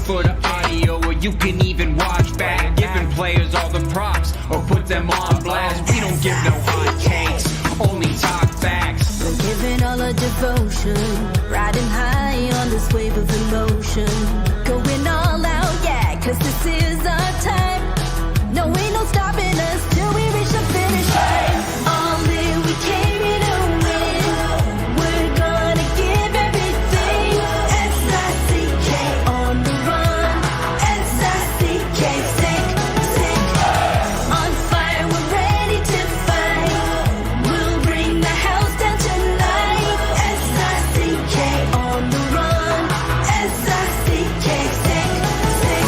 for the audio, or you can even watch back. Giving players all the props, or put them on blast. We don't give no hot takes, only talk facts. We're giving all our devotion, riding high on this wave of emotion. Going all out, yeah, cause this is our time. No, ain't no stopping us till we reach the finish line. All in, we came here to win. We're gonna give everything. S-I-C-K on the run. S-I-C-K, sick, sick. On fire, we're ready to fight. We'll bring the house down tonight. S-I-C-K on the run. S-I-C-K, sick, sick.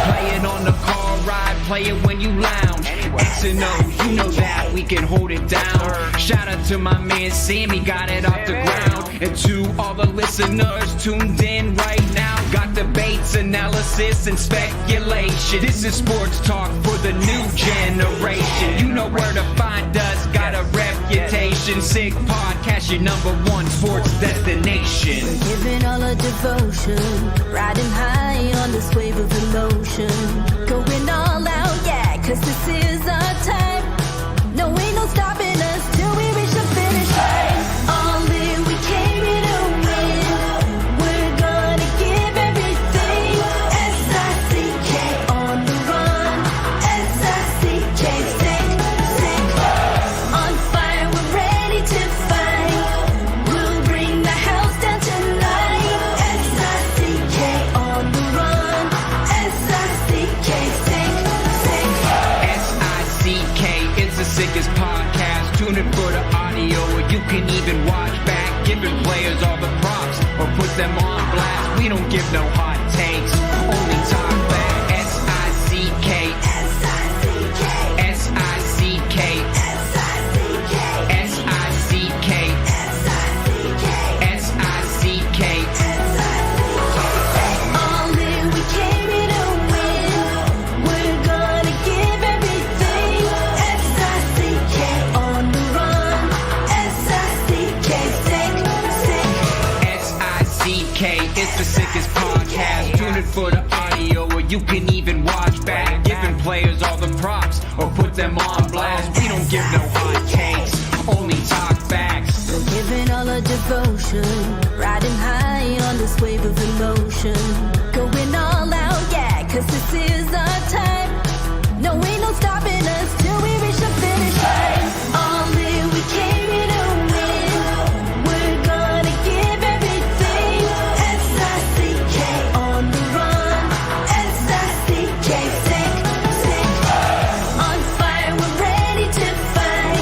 Playing on the car ride, play it when you lounge. X and O, you know that we can hold it down. Shout out to my man Sammy, got it off the ground. And to all the listeners tuned in right now, got debates, analysis, and speculation. This is sports talk for the new generation. You know where to find us, got a reputation. Sick podcast, your #1 sports destination. We're giving all our devotion, riding high on this wave of emotion. Going all out, yeah, cause this is our time. No, ain't no stopping us till we reach the finish line. All in, we came here to win. We're gonna give everything. S-I-C-K on the run. S-I-C-K, sick, sick. On fire, we're ready to fight. We'll bring the house down tonight. S-I-C-K on the run. S-I-C-K, sick, sick. S-I-C-K, it's the sickest podcast. Tune in for the audio, or you can even watch back. Giving players all the props, or put them on blast. We don't give no hot takes, only talk back. S-I-C-K, S-I-C-K, S-I-C-K, S-I-C-K, S-I-C-K, S-I-C-K, S-I-C-K. all in, we came here to win. We're gonna give everything. S-I-C-K on the run. S-I-C-K, sick, sick. S-I-C-K, it's the sickest podcast. Tune in for the audio, or you can even watch back. Giving players all the props, or put them on blast. We don't give no hot takes, only talk facts. We're giving all our devotion, riding high on this wave of emotion. Going all out, yeah, cause this is our time. No, ain't no stopping us till we reach the finish line. All in, we came here to win. We're gonna give everything. S-I-C-K on the run. S-I-C-K, sick, sick. On fire, we're ready to fight.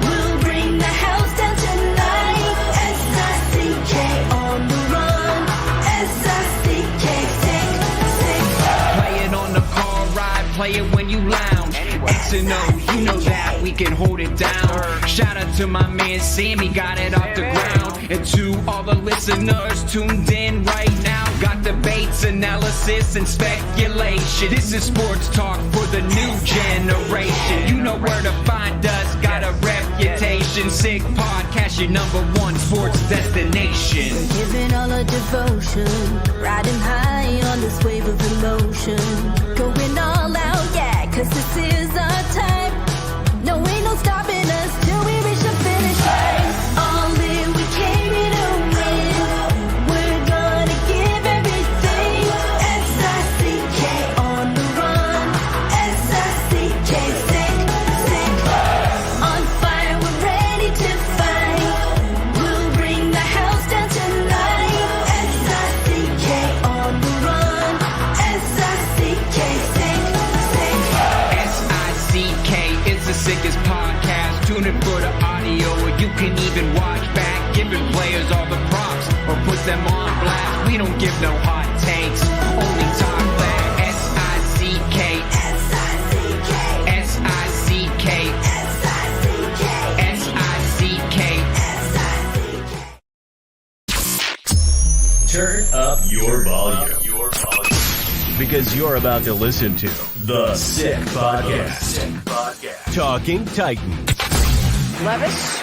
We'll bring the house down tonight. S-I-C-K on the run. S-I-C-K, sick, sick. Playing on the car ride, play it when you lounge. X and O, you know that we can hold it down. Shout out to my man Sammy, got it off the ground. And to all the listeners tuned in right now, got debates, analysis, and speculation. This is sports talk for the new generation. You know where to find us, got a reputation. Sick podcast, your #1 sports destination. We're giving all our devotion, riding high on this wave of emotion. Going all out, yeah, cause this is our time. No, ain't no stopping us till we reach the finish line. All in, we came here to win. We're gonna give everything. S-I-C-K on the run. S-I-C-K, sick, sick. On fire, we're ready to fight. We'll bring the house down tonight. S-I-C-K on the run. S-I-C-K, sick, sick. S-I-C-K, it's the sickest podcast. Tune in for the audio, or you can even watch back. Giving players all the props, or put them on blast. We don't give no hot takes, only talk back. S-I-C-K, S-I-C-K, S-I-C-K, S-I-C-K, S-I-C-K. S-I-C-K. Turn up your volume. Because you're about to listen to The Sick Podcast. Talking Titans. Levis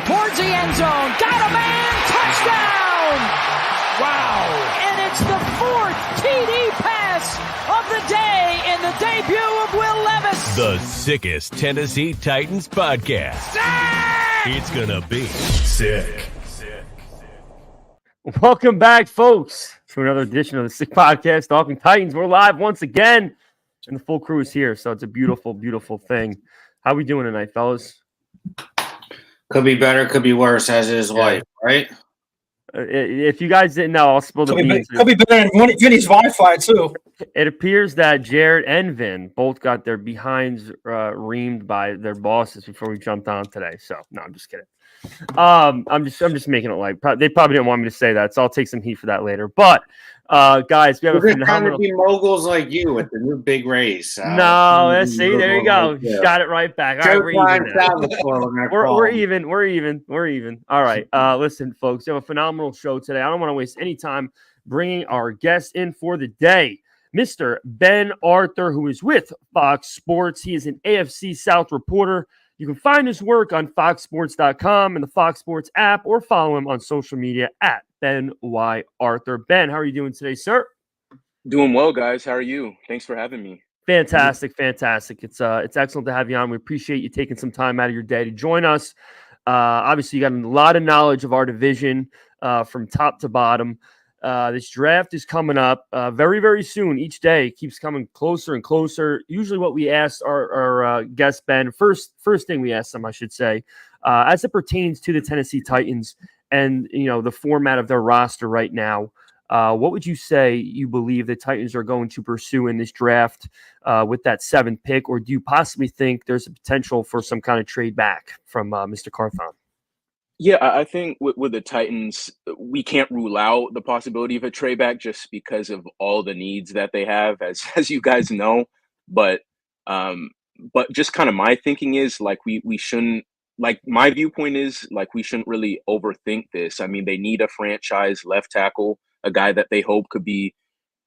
towards the end zone. Got a man. Touchdown. Wow. An It's the fourth TD pass of the day and the debut of Will Levis. The sickest Tennessee Titans podcast. Sick! It's gonna be sick. Welcome back, folks, to another edition of the Sick Podcast, Talking Titans. We're live once again, and the full crew is here, so it's a beautiful, beautiful thing. How we doing tonight, fellas? Could be better, could be worse, as is life, right? If you guys didn't know, I'll spill the beans. Could be better than Vinny's Wi-Fi, too. It appears that Jarett and Vin both got their behinds reamed by their bosses before we jumped on today. So, no, I'm just kidding. I'm just making it light. They probably didn't want me to say that, so I'll take some heat for that later. But guys, we have We're trying to be moguls like you with the new big race. No, let's see. There you go. Got it right back. All right, we're even. We're even. All right. Listen, folks, we have a phenomenal show today. I don't want to waste any time bringing our guest in for the day, Mr. Ben Arthur, who is with Fox Sports. He is an AFC South reporter. You can find his work on foxsports.com and the Fox Sports app, or follow him on social media at Ben Y. Arthur. Ben, how are you doing today, sir? Doing well, guys. How are you? Thanks for having me. Fantastic. It's excellent to have you on. We appreciate you taking some time out of your day to join us. Obviously, you got a lot of knowledge of our division from top to bottom. This draft is coming up very, very soon. Each day keeps coming closer and closer. Usually what we ask our guest, Ben, first thing we ask them, I should say, as it pertains to the Tennessee Titans and, the format of their roster right now, what would you say you believe the Titans are going to pursue in this draft with that 7th pick? Or do you possibly think there's a potential for some kind of trade back from Mr. Carthon? Yeah, I think with the Titans, we can't rule out the possibility of a trade back just because of all the needs that they have, as you guys know. But just kind of my thinking is like we shouldn't, like my viewpoint is like we shouldn't really overthink this. I mean, they need a franchise left tackle, a guy that they hope could be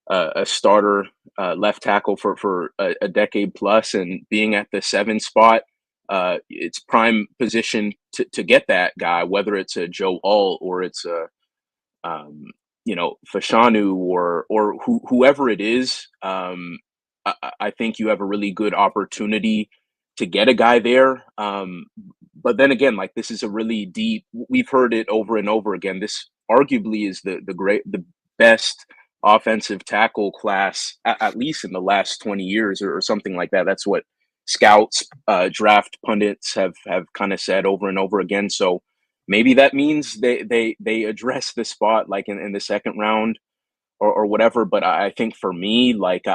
a starter left tackle for a decade plus, and being at the 7 spot. It's prime position to get that guy, whether it's a Joe Alt or it's a, Fashanu or whoever it is. I think you have a really good opportunity to get a guy there. But then again, like this is a really deep. We've heard it over and over again. This arguably is the best offensive tackle class, at least in the last 20 years or something like that. That's what scouts, draft pundits have kind of said over and over again. So maybe that means they address the spot like in the 2nd round or whatever. But I think for me, like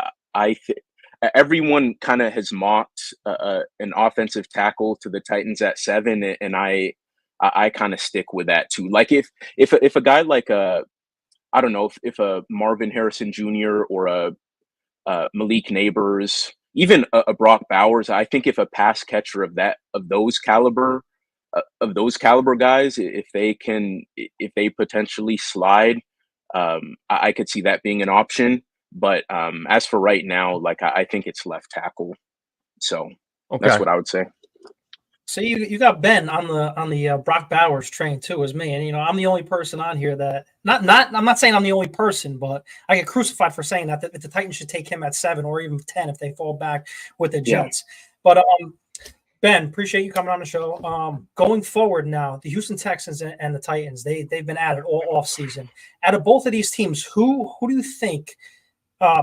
everyone kind of has mocked an offensive tackle to the Titans at 7, and I kind of stick with that too. Like if a guy like I don't know if a Marvin Harrison Jr. or a Malik Neighbors, even a Brock Bowers, I think if a pass catcher of those caliber guys, if they potentially slide, I could see that being an option. But as for right now, like I think it's left tackle. So That's what I would say. So you got Ben on the Brock Bowers train too, as me, and I'm the only person on here that I'm not saying I'm the only person, but I get crucified for saying that the Titans should take him at 7 or even 10 if they fall back with the Jets. Yeah. But Ben, appreciate you coming on the show. Going forward now, the Houston Texans and the Titans, they've been at it all offseason. Out of both of these teams, who do you think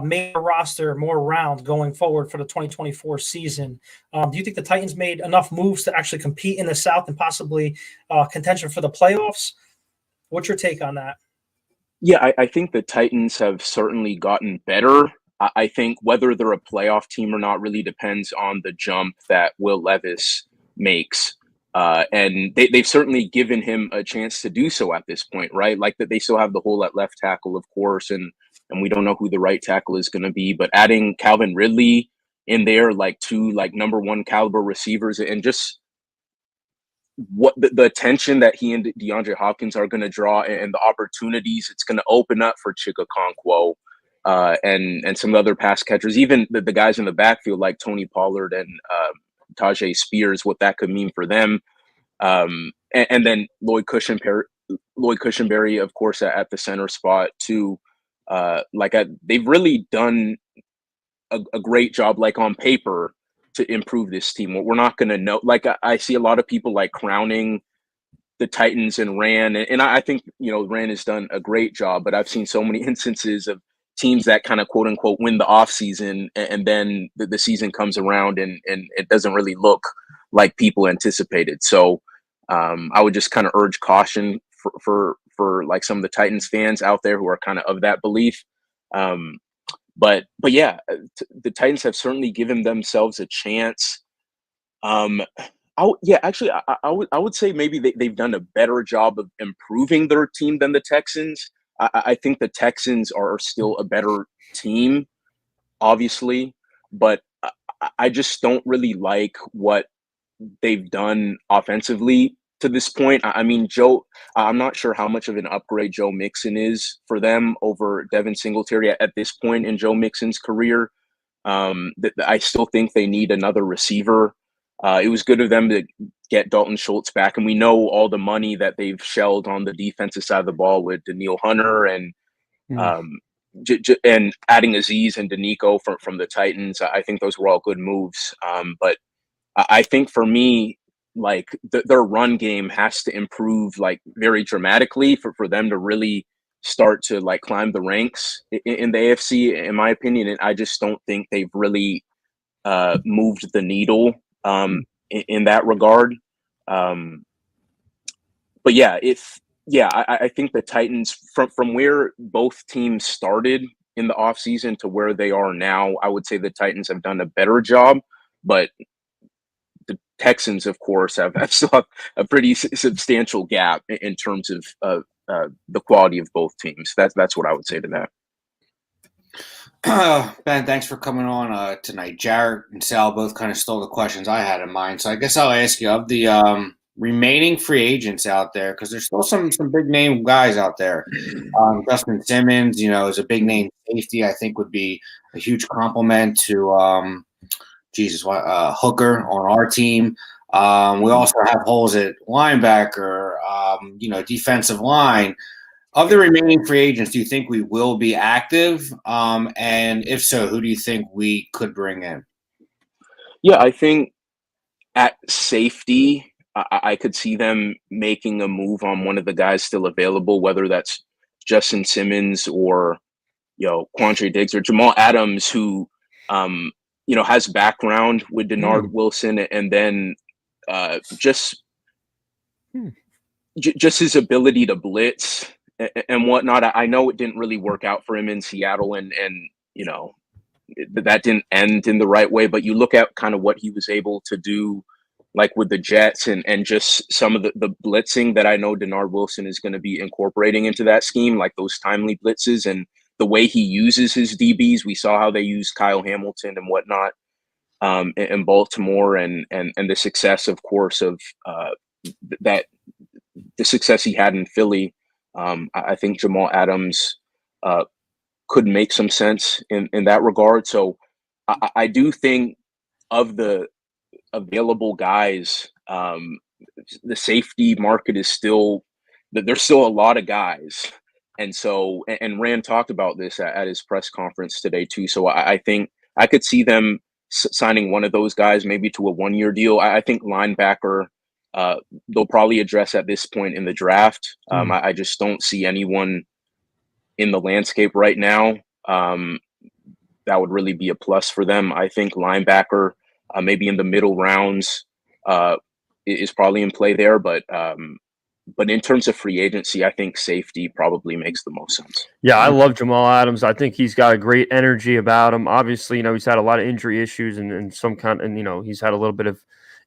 made a roster more round going forward for the 2024 season? Do you think the Titans made enough moves to actually compete in the South and possibly contention for the playoffs? What's your take on that? Yeah, I think the Titans have certainly gotten better. I think whether they're a playoff team or not really depends on the jump that Will Levis makes. And they've certainly given him a chance to do so at this point, right? Like that they still have the hole at left tackle, of course, and we don't know who the right tackle is going to be. But adding Calvin Ridley in there, like 2 like number 1 caliber receivers, and just what the attention that he and DeAndre Hopkins are going to draw, and the opportunities it's going to open up for Chika Okonkwo and some other pass catchers, even the guys in the backfield like Tony Pollard and Tajay Spears, what that could mean for them. And then Lloyd Cushenberry, of course, at the center spot too. they've really done a great job, like on paper, to improve this team. We're not going to know. Like I see a lot of people like crowning the Titans and Ran, and I think Ran has done a great job. But I've seen so many instances of teams that kind of quote unquote win the offseason, and then the season comes around and it doesn't really look like people anticipated. So I would just kind of urge caution for like some of the Titans fans out there who are kind of that belief. But yeah, the Titans have certainly given themselves a chance. I would say maybe they've done a better job of improving their team than the Texans. I think the Texans are still a better team, obviously, but I just don't really like what they've done offensively to this point. I mean, I'm not sure how much of an upgrade Joe Mixon is for them over Devin Singletary at this point in Joe Mixon's career. I still think they need another receiver. It was good of them to get Dalton Schultz back, and we know all the money that they've shelled on the defensive side of the ball with Daniil Hunter and and adding Aziz and Danico from the Titans. I think those were all good moves. But I think for me, like their run game has to improve like very dramatically for them to really start to like climb the ranks in the AFC, in my opinion. And I just don't think they've really moved the needle in that regard. But yeah, I think the Titans from where both teams started in the offseason to where they are now, I would say the Titans have done a better job, but the Texans, of course, have still have a pretty substantial gap in terms of the quality of both teams. That's what I would say to that. Ben, thanks for coming on tonight. Jarett and Sal both kind of stole the questions I had in mind. So I guess I'll ask you of the remaining free agents out there, because there's still some big name guys out there. Justin Simmons, is a big name safety. I think would be a huge compliment to Hooker on our team. We also have holes at linebacker, defensive line. Of the remaining free agents, do you think we will be active? And if so, who do you think we could bring in? Yeah, I think at safety, I could see them making a move on one of the guys still available, whether that's Justin Simmons or, Quandre Diggs or Jamal Adams, who, has background with Denard Wilson, and then just his ability to blitz and whatnot. I know it didn't really work out for him in Seattle, and that didn't end in the right way. But you look at kind of what he was able to do, like with the Jets, and just some of the blitzing that I know Denard Wilson is going to be incorporating into that scheme, like those timely blitzes and the way he uses his DBs. We saw how they use Kyle Hamilton and whatnot in Baltimore, and the success, of course, of the success he had in Philly. I think Jamal Adams could make some sense in that regard. So I do think of the available guys, the safety market is there's still a lot of guys. And so, and Rand talked about this at his press conference today too. So I think I could see them signing one of those guys, maybe to a 1-year deal. I think linebacker, they'll probably address at this point in the draft. I just don't see anyone in the landscape right now that would really be a plus for them. I think linebacker, maybe in the middle rounds, is probably in play there. But in terms of free agency, I think safety probably makes the most sense. Yeah, I love Jamal Adams. I think he's got a great energy about him. Obviously, he's had a lot of injury issues and he's had a little bit of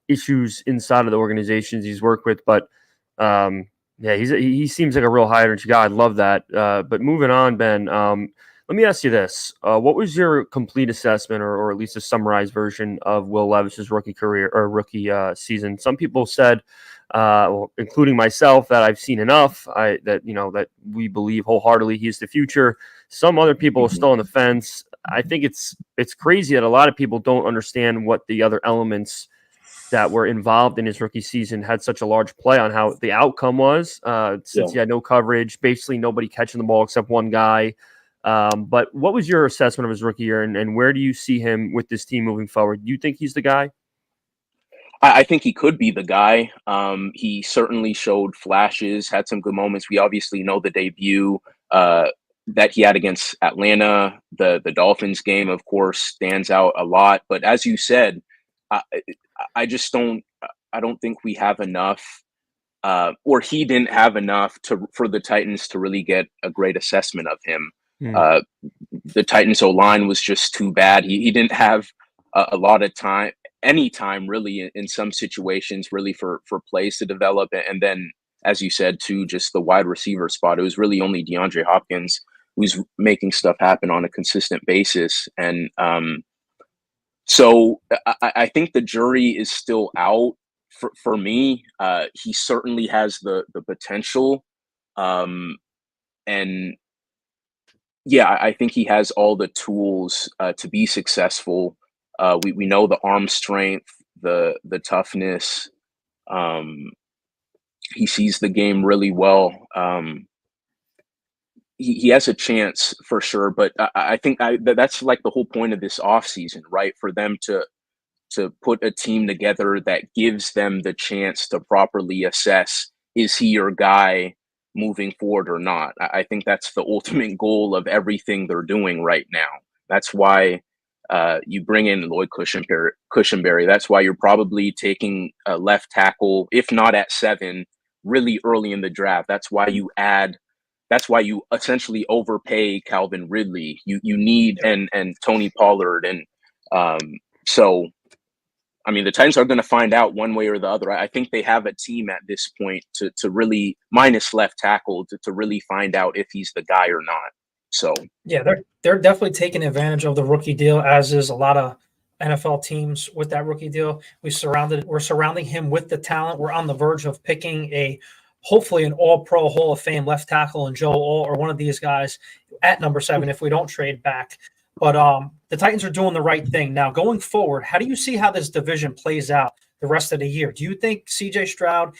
issues inside of the organizations he's worked with. But he seems like a real high energy guy. I love that. But moving on, Ben, let me ask you this. What was your complete assessment or at least a summarized version of Will Levis's rookie career or rookie season? Some people said, including myself, that I've seen enough, that we believe wholeheartedly he's the future. Some other people are still on the fence. I think it's crazy that a lot of people don't understand what the other elements that were involved in his rookie season had such a large play on how the outcome was. Since he had no coverage, basically nobody catching the ball except one guy. But what was your assessment of his rookie year, and where do you see him with this team moving forward? Do you think he's the guy? I think he could be the guy. He certainly showed flashes, had some good moments. We obviously know the debut that he had against Atlanta. The Dolphins game, of course, stands out a lot. But as you said, I just don't. I don't think we have enough, or he didn't have enough for the Titans to really get a great assessment of him. The Titans O-line was just too bad. He didn't have a lot of time, any time really, in some situations, really for plays to develop. And then, as you said, too, just the wide receiver spot. It was really only DeAndre Hopkins who's making stuff happen on a consistent basis. And so I think the jury is still out. For me, he certainly has the potential, and yeah, I think he has all the tools to be successful. We know the arm strength, the toughness. He sees the game really well. He has a chance for sure, but I think that's like the whole point of this offseason, right? For them to put a team together that gives them the chance to properly assess, is he your guy moving forward or not? I think that's the ultimate goal of everything they're doing right now. That's why you bring in Lloyd Cushenberry. That's why you're probably taking a left tackle, if not at 7, really early in the draft. That's why you essentially overpay Calvin Ridley. You need and Tony Pollard. And so I mean, the Titans are going to find out one way or the other. I think they have a team at this point to really, minus left tackle, to really find out if he's the guy or not. So yeah, they're definitely taking advantage of the rookie deal, as is a lot of NFL teams with that rookie deal. We're surrounding him with the talent. We're on the verge of picking hopefully an all-pro Hall of Fame left tackle and Joe All or one of these guys at number 7 if we don't trade back. But the Titans are doing the right thing. Now, going forward, how do you see how this division plays out the rest of the year? Do you think C.J. Stroud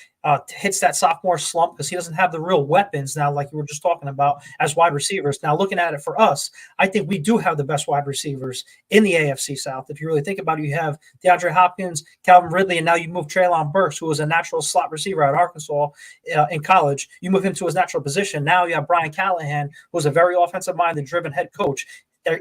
hits that sophomore slump because he doesn't have the real weapons now, like you were just talking about, as wide receivers? Now, looking at it for us, I think we do have the best wide receivers in the AFC South. If you really think about it, you have DeAndre Hopkins, Calvin Ridley, and now you move Treylon Burks, who was a natural slot receiver at Arkansas in college. You move him to his natural position. Now you have Brian Callahan, who's a very offensive-minded, driven head coach.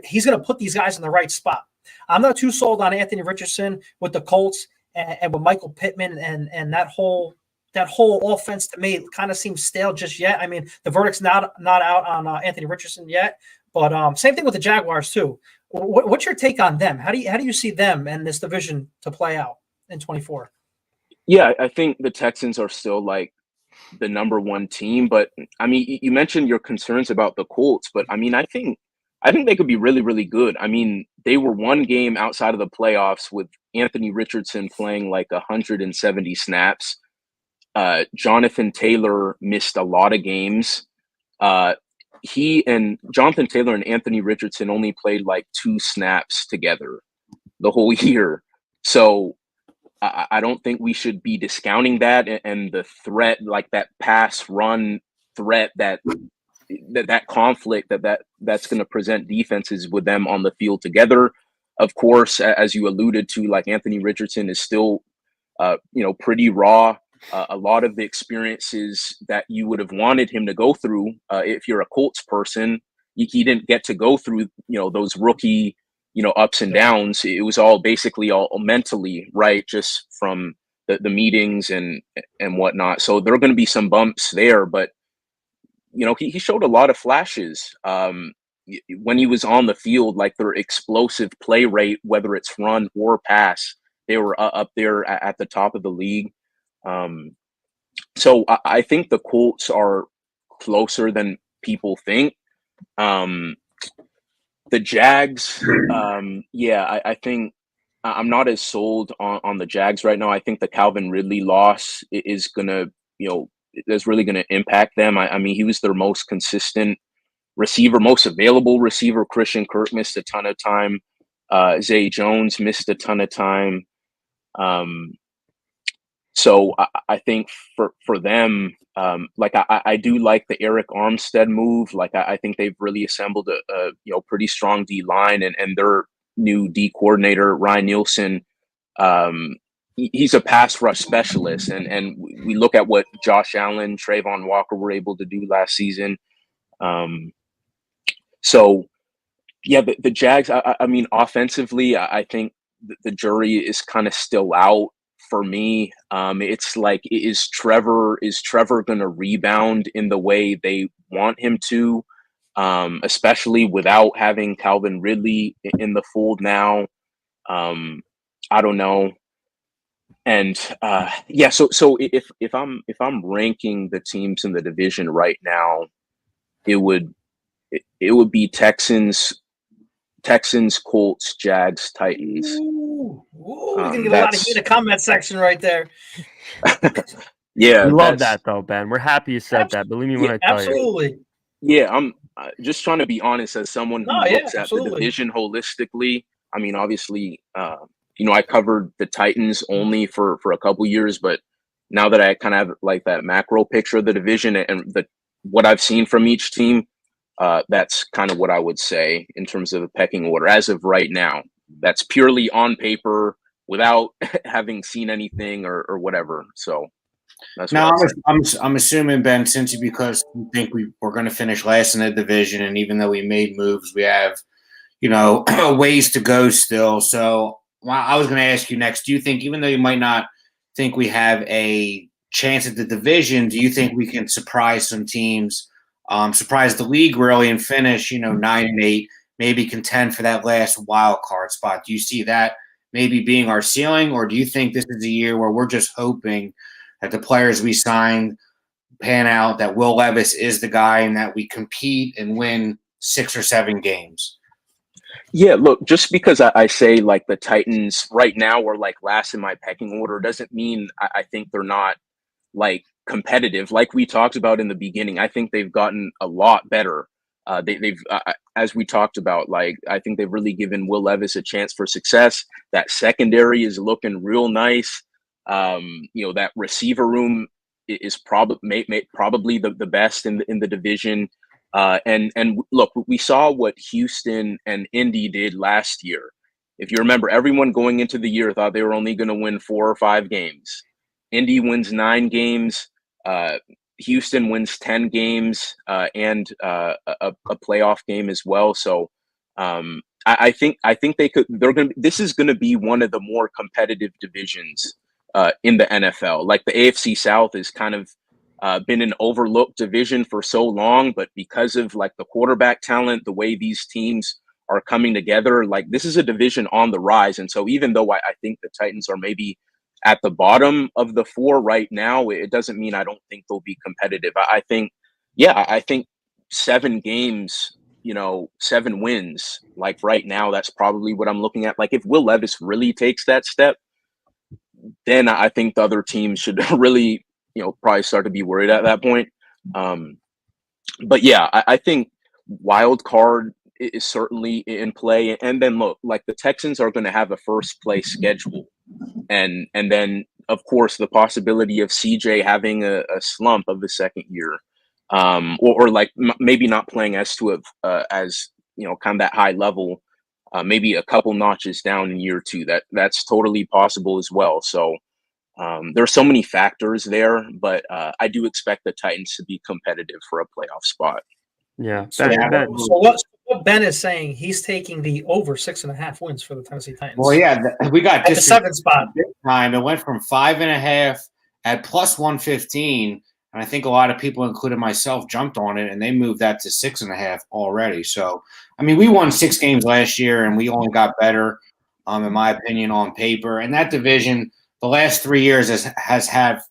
He's going to put these guys in the right spot. I'm not too sold on Anthony Richardson with the Colts and with Michael Pittman and that whole offense. To me, kind of seems stale just yet. I mean, the verdict's not out on Anthony Richardson yet, but same thing with the Jaguars too. What's your take on them? How do you see them and this division to play out in 24? Yeah, I think the Texans are still like the number 1 team, but I mean, you mentioned your concerns about the Colts, but I mean, I think they could be really, really good. I mean, they were 1 game outside of the playoffs with Anthony Richardson playing like 170 snaps. Jonathan Taylor missed a lot of games. Jonathan Taylor and Anthony Richardson only played like 2 snaps together the whole year. So I don't think we should be discounting that and the threat, like that pass run threat that conflict that's going to present defenses with them on the field together. Of course, as you alluded to, like Anthony Richardson is still, pretty raw. A lot of the experiences that you would have wanted him to go through, if you're a Colts person, he didn't get to go through, those rookie, ups and downs. It was all basically all mentally, right? Just from the meetings and whatnot. So there are going to be some bumps there, but he showed a lot of flashes when he was on the field, like their explosive play rate, whether it's run or pass, they were up there at the top of the league. So I think the Colts are closer than people think. The Jags, I think I'm not as sold on the Jags right now. I think the Calvin Ridley loss is going to, that's really going to impact them. I mean, he was their most consistent receiver, most available receiver. Christian Kirk missed a ton of time. Zay Jones missed a ton of time. So I think for them, like I do like the Eric Armstead move. Like I think they've really assembled a pretty strong D line, and their new D coordinator Ryan Nielsen. He's a pass rush specialist, and we look at what Josh Allen, Trayvon Walker were able to do last season. So yeah, the Jags. I mean, offensively, I think the jury is kind of still out. For me, it's like, is Trevor going to rebound in the way they want him to, especially without having Calvin Ridley in the fold now? I don't know. And yeah, so if I'm ranking the teams in the division right now, it would be Texans, Colts, Jags, Titans. We're gonna get a lot of heat in the comment section right there. Yeah, we love that though, Ben. We're happy you said that. Believe me when I tell you. Yeah, I'm just trying to be honest as someone who looks at the division holistically. I mean, obviously, I covered the Titans only for a couple years, but now that I kind of have like that macro picture of the division and what I've seen from each team, that's kind of what I would say in terms of the pecking order as of right now. That's purely on paper without having seen anything or whatever. So that's now I'm assuming, Ben, because we think we're going to finish last in the division, and even though we made moves, we have ways to go still. So I was going to ask you next, do you think, even though you might not think we have a chance at the division, do you think we can surprise some teams, surprise the league really, and finish 9-8, maybe contend for that last wild card spot? Do you see that maybe being our ceiling, or do you think this is a year where we're just hoping that the players we signed pan out, that Will Levis is the guy, and that we compete and win 6 or 7 games? Yeah, look, just because I say like the Titans right now are like last in my pecking order doesn't mean I think they're not like competitive. Like we talked about in the beginning, I think they've gotten a lot better. They've as we talked about, like I think they've really given Will Levis a chance for success. That secondary is looking real nice. That receiver room is probably the best in the division. And look, we saw what Houston and Indy did last year. If you remember, everyone going into the year thought they were only going to win 4 or 5 games. Indy wins 9 games. Houston wins 10 games and a playoff game as well. So I think they could. This is going to be one of the more competitive divisions in the NFL. Like the AFC South is kind of been an overlooked division for so long, but because of like the quarterback talent, the way these teams are coming together, like this is a division on the rise. And so even though I think the Titans are maybe at the bottom of the 4 right now, it doesn't mean I don't think they'll be competitive. I think 7 games, 7 wins, like right now, that's probably what I'm looking at. Like if Will Levis really takes that step, then I think the other teams should really, probably start to be worried at that point. But yeah, I think wild card is certainly in play. And then look, like the Texans are going to have a first place schedule. And then, of course, the possibility of CJ having a slump of the second year, or like maybe not playing as kind of that high level, maybe a couple notches down in year 2. That's totally possible as well. So there are so many factors there, but I do expect the Titans to be competitive for a playoff spot. Yeah. So what Ben is saying, he's taking the over 6.5 wins for the Tennessee Titans. Well, yeah, we got at the 7th spot. This time it went from 5.5 at plus 115, and I think a lot of people, including myself, jumped on it, and they moved that to 6.5 already. So, I mean, we won 6 games last year, and we only got better, in my opinion, on paper. And that division, the last 3 years has had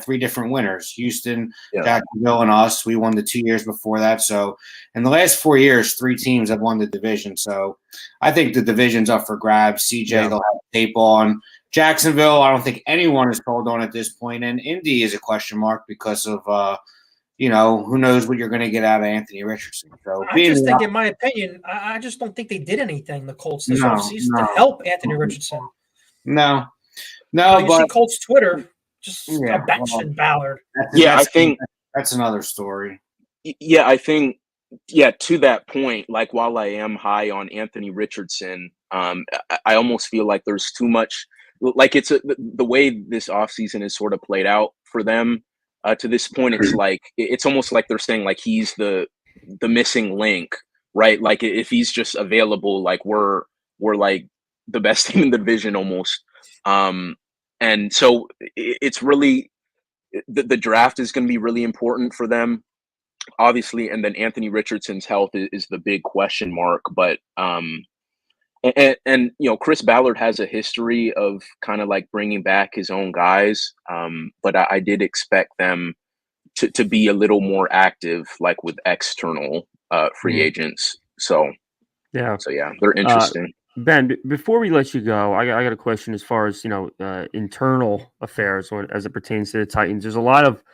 3 different winners: Houston, Jacksonville, and us. We won the 2 years before that. So in the last 4 years, 3 teams have won the division. So I think the division's up for grabs. CJ, they'll have tape on. Jacksonville, I don't think anyone is told on at this point. And Indy is a question mark because of who knows what you're going to get out of Anthony Richardson. So I just think, in my opinion, I just don't think they did anything, the Colts, this offseason to help Anthony Richardson. No. No, you but see Colts Twitter just yeah, benching Ballard. I think that's another story. Yeah, I think, to that point, like while I am high on Anthony Richardson, I almost feel like there's too much, like the way this offseason is sort of played out for them to this point, it's like, it's almost like they're saying like he's the missing link, right? Like if he's just available, like we're like the best team in the division almost. And so it's really, the draft is going to be really important for them, obviously, and then Anthony Richardson's health is the big question mark. But and Chris Ballard has a history of kind of like bringing back his own guys, but I did expect them to be a little more active, like with external free agents. So yeah, they're interesting. Ben, before we let you go, I got a question as far as internal affairs as it pertains to the Titans. There's a lot of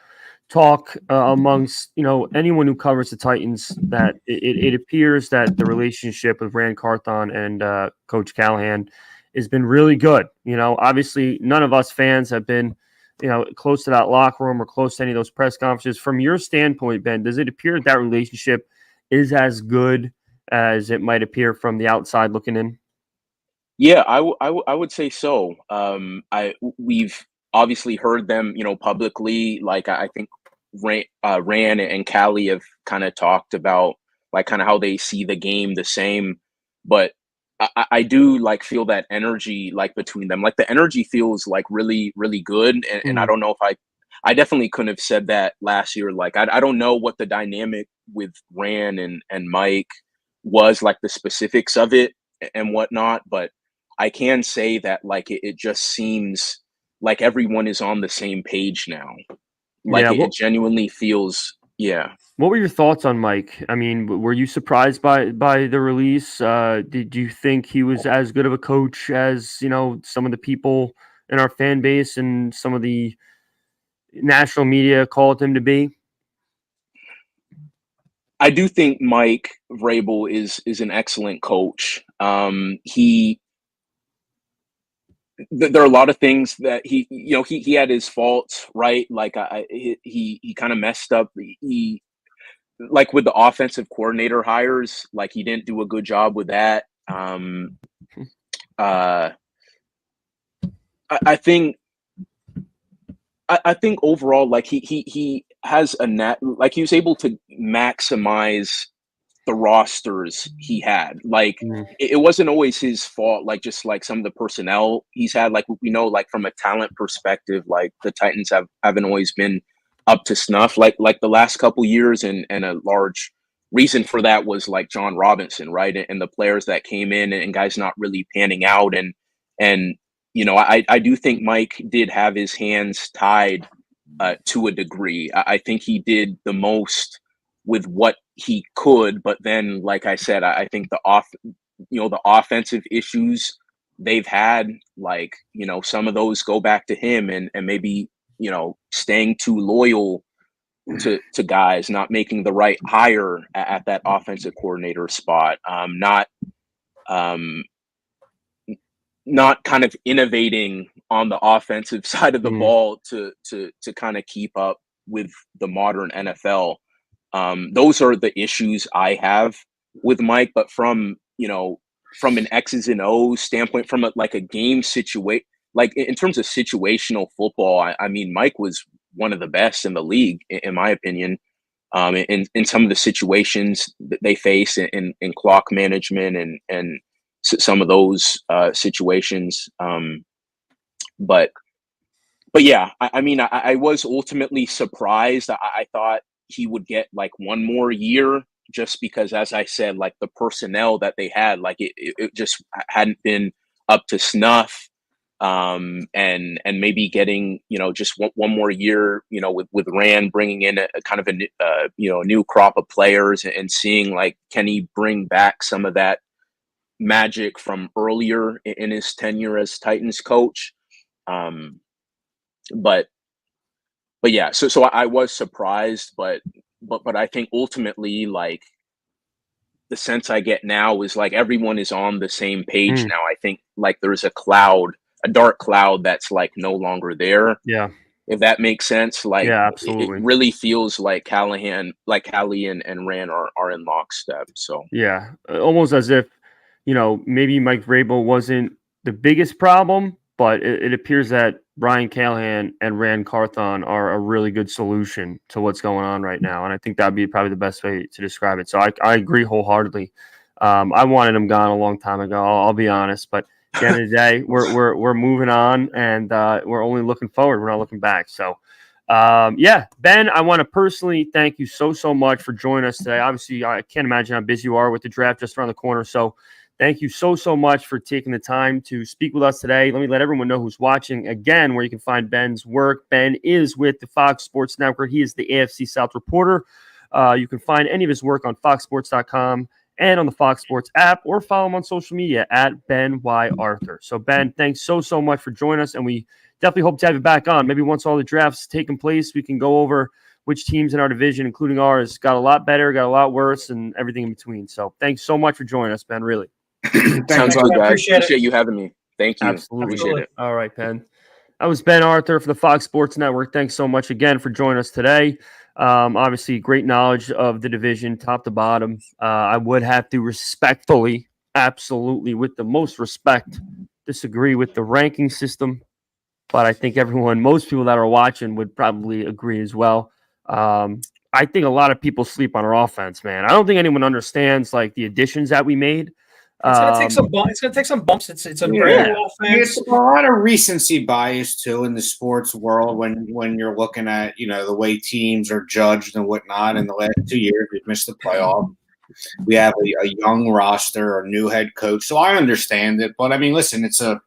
talk amongst anyone who covers the Titans that it appears that the relationship with Rand Carthon and Coach Callahan has been really good. Obviously none of us fans have been close to that locker room or close to any of those press conferences. From your standpoint, Ben, does it appear that relationship is as good as it might appear from the outside looking in? Yeah, I would say so. We've obviously heard them, publicly. Like I think Rand and Callie have kind of talked about like kind of how they see the game the same, but I do like feel that energy like between them. Like the energy feels like really, really good, and I don't know if I definitely couldn't have said that last year. Like I don't know what the dynamic with Rand and Mike was, like the specifics of it and whatnot, but I can say that like it just seems like everyone is on the same page now. Like it genuinely feels. Yeah. What were your thoughts on Mike? I mean, were you surprised by the release? Did you think he was as good of a coach as some of the people in our fan base and some of the national media called him to be? I do think Mike Vrabel is an excellent coach. There are a lot of things that he had his faults, right? Like he kind of messed up. He like with the offensive coordinator hires, like he didn't do a good job with that. I think overall, like he has like he was able to maximize the rosters he had. Like it wasn't always his fault, like just like some of the personnel he's had, like we know, like from a talent perspective, like the Titans haven't always been up to snuff like the last couple years, and a large reason for that was like John Robinson, right? And the players that came in and guys not really panning out, and I do think Mike did have his hands tied to a degree. I think he did the most with what he could, but then, like I said, I think the offensive issues they've had, like some of those go back to him, and maybe staying too loyal to guys, not making the right hire at that offensive coordinator spot, not kind of innovating on the offensive side of the ball to kind of keep up with the modern NFL. Those are the issues I have with Mike, but from an X's and O's standpoint, from a game situation, like in terms of situational football, I mean, Mike was one of the best in the league, in my opinion, in some of the situations that they face in clock management and some of those situations. But yeah, I mean, I was ultimately surprised. I thought he would get like one more year, just because, as I said, like the personnel that they had, like it just hadn't been up to snuff. And maybe getting, just one more year, with Rand bringing in a kind of a new crop of players, and seeing like, can he bring back some of that magic from earlier in his tenure as Titans coach? But yeah, so I was surprised, but I think ultimately, like, the sense I get now is like everyone is on the same page now. I think like there's a cloud a dark cloud that's like no longer there. Yeah. If that makes sense. Like Yeah, it absolutely. really feels like Callie and Rand are in lockstep. So Yeah, almost as if, maybe Mike Vrabel wasn't the biggest problem, but it appears that Brian Callahan and Rand Carthon are a really good solution to what's going on right now. And I think that'd be probably the best way to describe it. So I agree wholeheartedly. I wanted him gone a long time ago. I'll be honest, but at the end of the day, we're moving on, and we're only looking forward. We're not looking back. So, Ben, I want to personally thank you so much for joining us today. Obviously, I can't imagine how busy you are with the draft just around the corner. So thank you so much for taking the time to speak with us today. Let me let everyone know who's watching again where you can find Ben's work. Ben is with the Fox Sports Network. He is the AFC South reporter. You can find any of his work on foxsports.com and on the Fox Sports app, or follow him on social media at Ben Y. Arthur. So, Ben, thanks so much for joining us, and we definitely hope to have you back on. Maybe once all the drafts taken place, we can go over which teams in our division, including ours, got a lot better, got a lot worse, and everything in between. So thanks so much for joining us, Ben, really. Sounds good, guys. Appreciate you having me. Thank you. Absolutely. Appreciate it. All right, Ben. That was Ben Arthur for the Fox Sports Network. Thanks so much again for joining us today. Obviously, great knowledge of the division, top to bottom. I would have to respectfully, absolutely, with the most respect, disagree with the ranking system. But I think most people that are watching would probably agree as well. I think a lot of people sleep on our offense, man. I don't think anyone understands like the additions that we made. It's gonna take some bumps. It's gonna take some bumps. It's a brand new offense. It's a lot of recency bias too in the sports world when you're looking at the way teams are judged and whatnot. In the last 2 years, we've missed the playoff. We have a young roster, a new head coach, so I understand it. But I mean, listen, it's a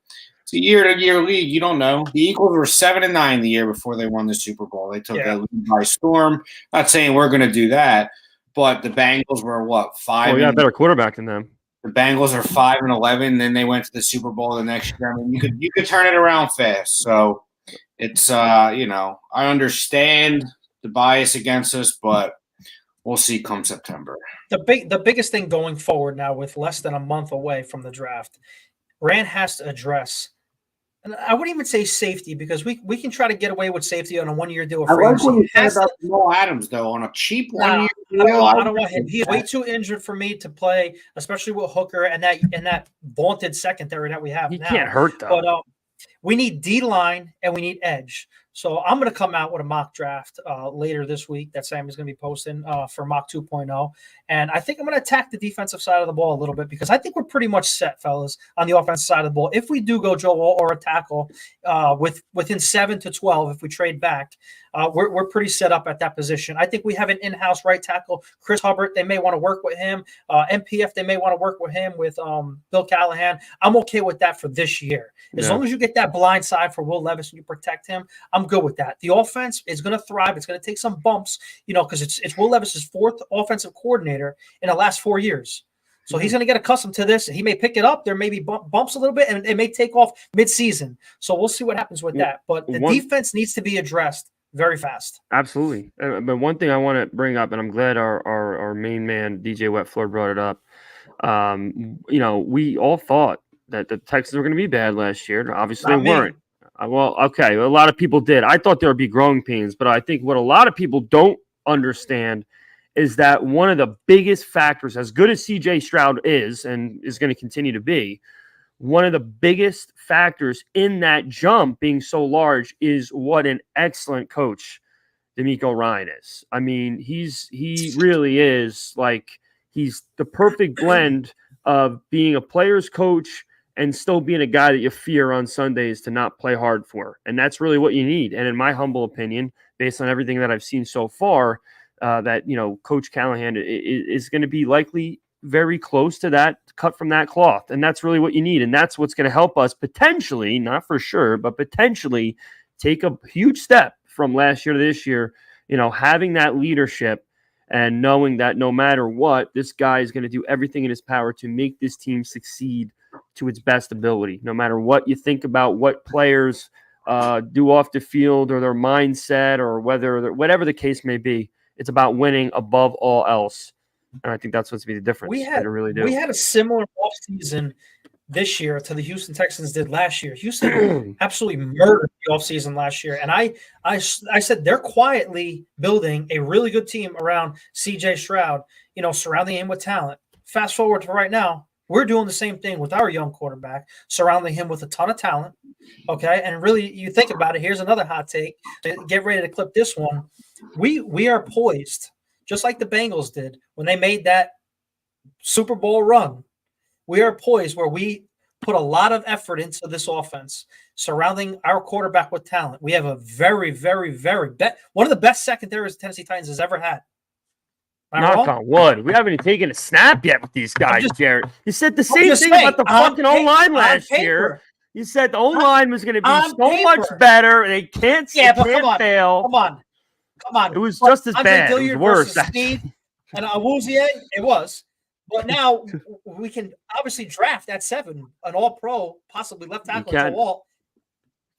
year-to-year league. You don't know. The Eagles were 7-9 the year before they won the Super Bowl. They took that league by storm. Not saying we're going to do that, but the Bengals were what 5? Oh, yeah, better quarterback than them. The Bengals are 5-11. Then they went to the Super Bowl the next year. I mean, you could turn it around fast. So it's I understand the bias against us, but we'll see come September. The biggest thing going forward now, with less than a month away from the draft, Rand has to address. And I wouldn't even say safety, because we can try to get away with safety on a 1-year deal. I like what you said about Jamal Adams, though, on a cheap 1-year deal. I don't want him. He's way too injured for me to play, especially with Hooker and that vaunted secondary that we have now. He can't hurt, though. But we need D-line and we need edge. So I'm going to come out with a mock draft later this week that Sam is going to be posting for mock 2.0. And I think I'm going to attack the defensive side of the ball a little bit, because I think we're pretty much set, fellas, on the offensive side of the ball. If we do go Joe or a tackle within 7 to 12, if we trade back, we're pretty set up at that position. I think we have an in-house right tackle, Chris Hubbard. They may want to work with him. MPF, they may want to work with him with Bill Callahan. I'm okay with that for this year. As long as you get that blind side for Will Levis and you protect him, I'm good with that. The offense is going to thrive. It's going to take some bumps, because it's Will Levis's fourth offensive coordinator in the last 4 years. So he's going to get accustomed to this. He may pick it up. There may be bumps a little bit, and it may take off mid-season. So we'll see what happens with that. But the defense needs to be addressed very fast. Absolutely. But one thing I want to bring up, and I'm glad our main man, DJ Wetfloor, brought it up. We all thought that the Texans were going to be bad last year. Obviously, they weren't. Well, okay, a lot of people did. I thought there would be growing pains, but I think what a lot of people don't understand is that one of the biggest factors, as good as CJ Stroud is and is going to continue to be, one of the biggest factors in that jump being so large is what an excellent coach DeMeco Ryan is. I mean, he really is he's the perfect blend of being a player's coach and still being a guy that you fear on Sundays to not play hard for. And that's really what you need. And in my humble opinion, based on everything that I've seen so far, that, Coach Callahan is going to be likely very close to that, cut from that cloth. And that's really what you need. And that's what's going to help us potentially, not for sure, but potentially take a huge step from last year to this year, having that leadership and knowing that no matter what, this guy is going to do everything in his power to make this team succeed to its best ability, no matter what you think about what players do off the field or their mindset or whatever the case may be. It's about winning above all else. And I think that's what's be the difference. We had a similar offseason this year to the Houston Texans did last year. Houston absolutely murdered the offseason last year. And I said they're quietly building a really good team around CJ Stroud, surrounding him with talent. Fast forward to right now, we're doing the same thing with our young quarterback, surrounding him with a ton of talent. Okay. And really, you think about it, here's another hot take. Get ready to clip this one. We are poised, just like the Bengals did when they made that Super Bowl run. We are poised where we put a lot of effort into this offense, surrounding our quarterback with talent. We have a very, very, very one of the best secondaries Tennessee Titans has ever had. Knock on wood. We haven't even taken a snap yet with these guys, Jarett. You said the same thing about the fucking O-line last year. You said the O-line was going to be so much better. They can't fail. Come on. It was just as bad. It was worse. And Awuzie, it was. But now we can obviously draft at 7 an all-pro, possibly left tackle to Walt.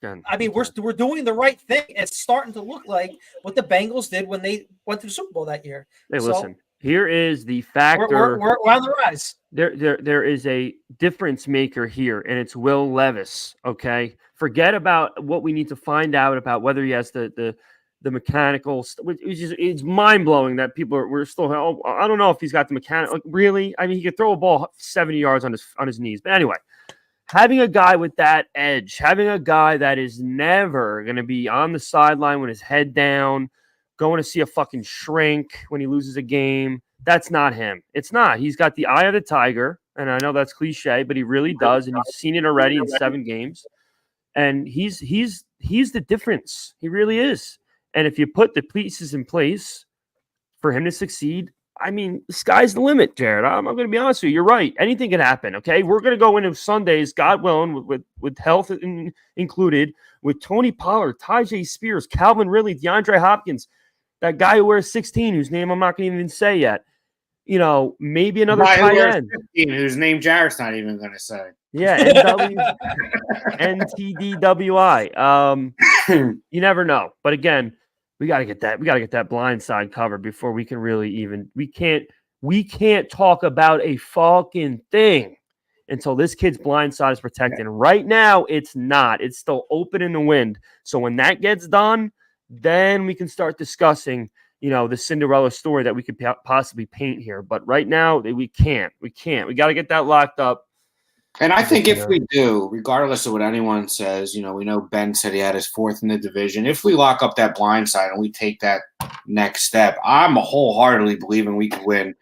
I mean, we're doing the right thing. It's starting to look like what the Bengals did when they went to the Super Bowl that year. Hey, listen, here is the factor. We're on the rise. There is a difference maker here, and it's Will Levis, okay? Forget about what we need to find out about whether he has the mechanical, it's mind-blowing that we're still, I don't know if he's got the mechanical, really? I mean, he could throw a ball 70 yards on his knees. But anyway, having a guy with that edge, having a guy that is never going to be on the sideline with his head down, going to see a fucking shrink when he loses a game, that's not him. It's not. He's got the eye of the tiger, and I know that's cliche, but he really does, and you've seen it already in 7 games. And he's the difference. He really is. And if you put the pieces in place for him to succeed, I mean, the sky's the limit, Jarett. I'm going to be honest with you. You're right. Anything can happen, okay? We're going to go into Sundays, God willing, with health included, with Tony Pollard, Tyjae Spears, Calvin Ridley, DeAndre Hopkins, that guy who wears 16, whose name I'm not going to even say yet. Maybe another tight end. 15, whose name Jared's not even going to say. Yeah, NTDWI. You never know. But again, we got to get that blind side covered before we can really even. We can't talk about a fucking thing until this kid's blind side is protected. And right now, it's not. It's still open in the wind. So when that gets done, then we can start discussing, the Cinderella story that we could possibly paint here. But right now, we can't. We got to get that locked up. And I think if we do, regardless of what anyone says, we know Ben said he had his 4th in the division. If we lock up that blind side and we take that next step, I'm wholeheartedly believing we could win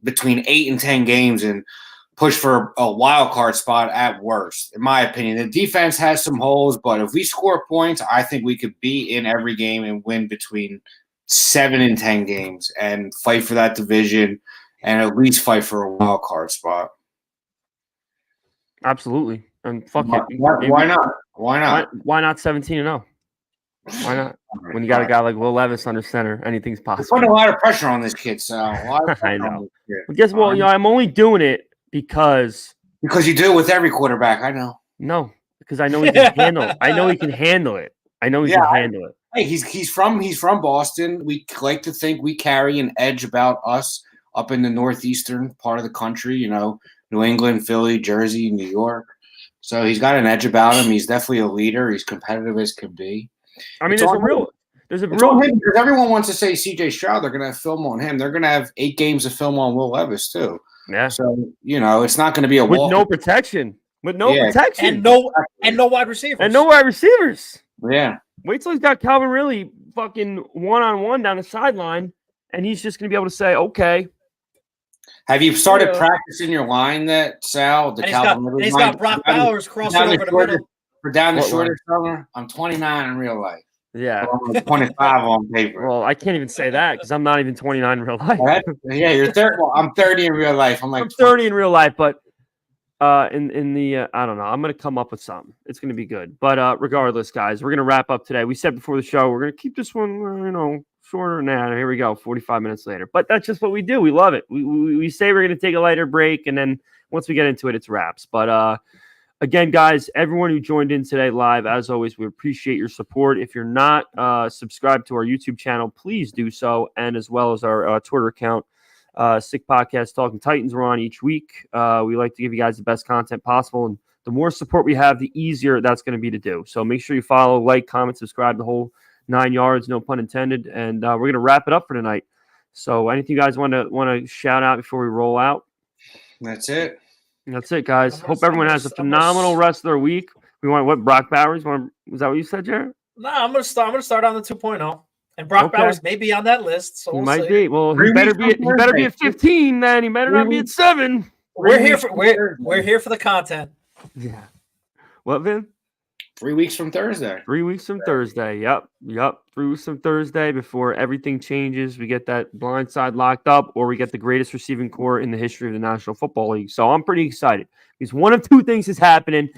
between 8 and 10 games and push for a wild card spot at worst, in my opinion. The defense has some holes, but if we score points, I think we could be in every game and win between 7 and 10 games and fight for that division and at least fight for a wild card spot. Absolutely. And fuck why, it. Why not? Why not 17-0? Why not? When you got a guy like Will Levis under center, anything's possible. Putting a lot of pressure on this kid, so I know. But guess what? I'm only doing it because you do it with every quarterback. I know. No, because I know he can handle it. I know he can handle it. Hey, he's from Boston. We like to think we carry an edge about us up in the northeastern part of the country. New England, Philly, Jersey, New York. So he's got an edge about him. He's definitely a leader. He's competitive as can be. I mean, there's a real because everyone wants to say CJ Stroud. They're going to have film on him. They're going to have 8 games of film on Will Levis too. Yeah. So it's not going to be with no protection. And no wide receivers. Yeah. Wait till he's got Calvin Ridley fucking 1-on-1 down the sideline, and he's just going to be able to say, okay. Have you started practicing your line that, Sal? He's got Brock Bowers crossing over the middle. For down the shorter summer, I'm 29 in real life. Yeah. I'm 25 on paper. Well, I can't even say that because I'm not even 29 in real life. Yeah, you're 30. Well, I'm 30 in real life. I'm 30 in real life, but in the I don't know. I'm going to come up with something. It's going to be good. But regardless, guys, we're going to wrap up today. We said before the show we're going to keep this one, shorter than that. Here we go, 45 minutes later. But that's just what we do. We love it. We say we're going to take a lighter break, and then once we get into it, it's wraps. But again, guys, everyone who joined in today live, as always, we appreciate your support. If you're not subscribed to our YouTube channel, please do so, and as well as our Twitter account. Sick Podcast Talking Titans. We're on each week. We like to give you guys the best content possible, and the more support we have, the easier that's going to be to do. So make sure you follow, like, comment, subscribe, the whole 9 yards, no pun intended. And we're going to wrap it up for tonight. So anything you guys want to shout out before we roll out? That's it. That's it, guys. Hope everyone has a phenomenal rest of their week. We want what? Brock Bowers? Was that what you said, Jarett? No, I'm gonna start on the 2.0, and Brock Bowers may be on that list. So he might be. Well, he better be at 15. Then he better not be at 7. We're here for the content. Yeah. What, Vin? 3 weeks from Thursday. 3 weeks from Thursday. Yep. 3 weeks from Thursday before everything changes. We get that blind side locked up, or we get the greatest receiving core in the history of the National Football League. So I'm pretty excited because one of two things is happening.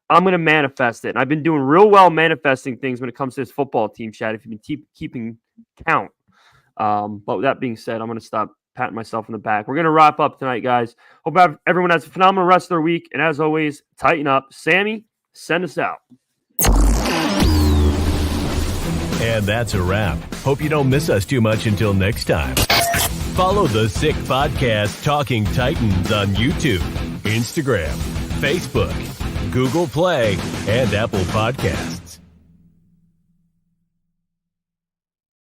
I'm going to manifest it. And I've been doing real well manifesting things when it comes to this football team, Chad, if you've been keeping count. But with that being said, I'm going to stop patting myself on the back. We're going to wrap up tonight, guys. Hope everyone has a phenomenal rest of their week. And as always, tighten up. Sammy, send us out. And that's a wrap. Hope you don't miss us too much until next time. Follow the Sick Podcast Talking Titans on YouTube, Instagram, Facebook, Google Play, and Apple Podcasts.